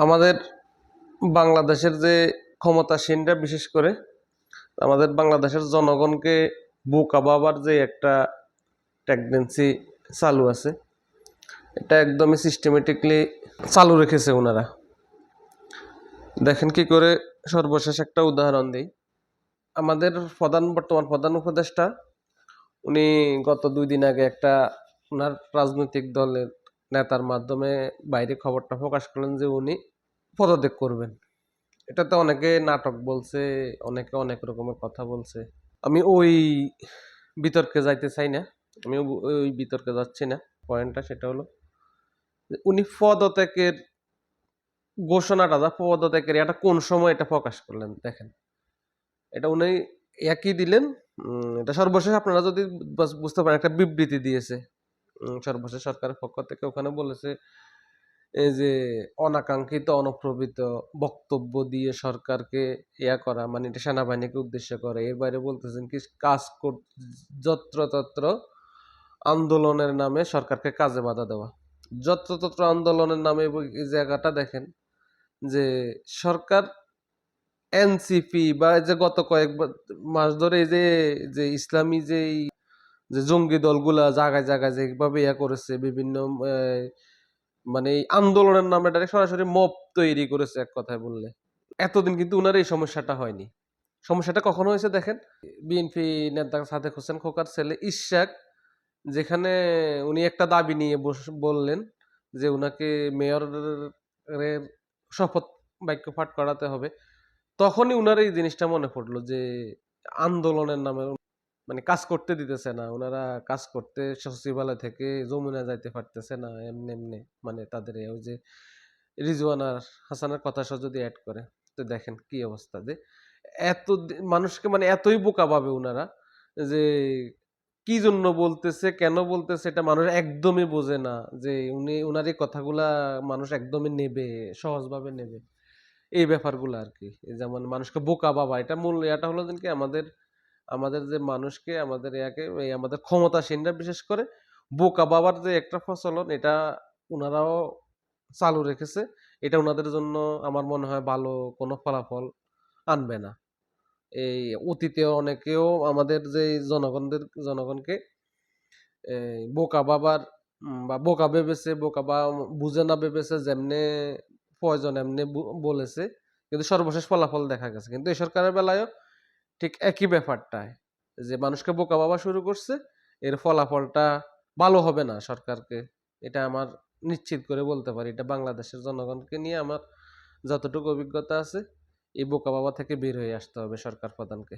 আমাদের বাংলাদেশের যে ক্ষমতাসীনরা বিশেষ করে আমাদের বাংলাদেশের জনগণকে বোকা ভাবার যে একটা টেন্ডেন্সি চালু আছে, এটা একদমই সিস্টেমেটিকলি চালু রেখেছে ওনারা। দেখেন কি করে, সর্বশেষ একটা উদাহরণ দিই। আমাদের বর্তমান প্রধান উপদেষ্টা উনি গত 2 দিন আগে একটা ওনার রাজনৈতিক দলের নেতার মাধ্যমে বাইরে খবরটা প্রকাশ করলেন যে উনি পদত্যাগ করবেন। এটাতে অনেকে নাটক বলছে, অনেকে অনেক রকমের কথা বলছে। আমি ওই বিতর্কে যাইতে চাই না, আমি ওই বিতর্কে যাচ্ছি না। পয়েন্টটা সেটা হলো যে উনি পদত্যাগের ঘোষণাটা, পদত্যাগের এটা কোন সময় এটা প্রকাশ করলেন দেখেন। এটা উনি একই দিলেন, এটা সর্বশেষ আপনারা যদি বুঝতে পারেন একটা বিবৃতি দিয়েছে সর্বশেষ সরকারের পক্ষ থেকে। ওখানে বলেছে এই যে অনাকাঙ্ক্ষিত অনপ্রবিত বক্তব্য দিয়ে সরকারকে করা, মানে এটা সেনাবাহিনীকে উদ্দেশ্য করে। এর বাইরে বলতেছেন কি যত্রতত্র আন্দোলনের নামে সরকারকে কাজে বাধা দেওয়া। যত্রতত্র আন্দোলনের নামে এই জায়গাটা দেখেন যে সরকার এনসিপি বা যে গত কয়েক মাস ধরে এই যে ইসলামী যে জঙ্গি দলগুলা জায়গায় জায়গায় যেভাবে করেছে, বিভিন্ন মানে এই আন্দোলনের নামে ডাইরেক্ট সরাসরি মব তৈরি করেছে এক কথায় বললে। এতদিন কিন্তু উনার এই সমস্যাটা হয়নি। সমস্যাটা কখন হয়েছে দেখেন, বিএনপি নেতা সাদেক হোসেন খোকার ছেলে ইশাক, যেখানে উনি একটা দাবি নিয়ে বললেন যে উনাকে মেয়রের শপথ বাক্য পাঠ করাতে হবে। তখনই উনার এই জিনিসটা মনে পড়লো যে আন্দোলনের নামে মানে কাজ করতে দিতেছে না ওনারা, কাজ করতে সচিবালয় থেকে যমুনা যাইতে পারতেছে না এমনি এমনি, মানে তাদের ওই যে রিজওয়ানা হাসানের কথা সহ যদি অ্যাড করে, তো দেখেন কি অবস্থা। যে এত মানুষকে মানে এতই বোকা ভাবে উনারা যে কি জন্য বলতেছে, কেন বলতেছে, এটা মানুষ একদমই বোঝে না। যে উনি উনার এই কথাগুলা মানুষ একদমই নেবে, সহজভাবে নেবে এই ব্যাপারগুলো আর কি। যেমন মানুষকে বোকা ভাবা, এটা মূল এটা হলো যে কি আমাদের আমাদের যে মানুষকে আমাদের এই আমাদের ক্ষমতাসীনরা বিশেষ করে বোকা বাবার যে একটা প্রচলন, এটা উনারাও চালু রেখেছে। এটা উনাদের জন্য আমার মনে হয় ভালো কোনো ফলাফল আনবে না। এই অতীতে অনেকেও আমাদের যে জনগণকে বোকা বাবার বা বোকা ভেবেছে, বোকা বা বুঝে না ভেবেছে, যেমনে প্রয়োজন এমনি বলেছে, কিন্তু সর্বশেষ ফলাফল দেখা গেছে। কিন্তু এই সরকারের বেলায়ও ঠিক একই ব্যাপারটায় যে মানুষকে বোকা ভাবা শুরু করছে, এর ফলাফলটা ভালো হবে না সরকারকে। এটা আমার নিশ্চিত করে বলতে পারি। এটা বাংলাদেশের জনগণকে নিয়ে আমার যতটুকু অভিজ্ঞতা আছে, এই বোকা বাবা থেকে বের হয়ে আসতে হবে সরকার প্রধানকে।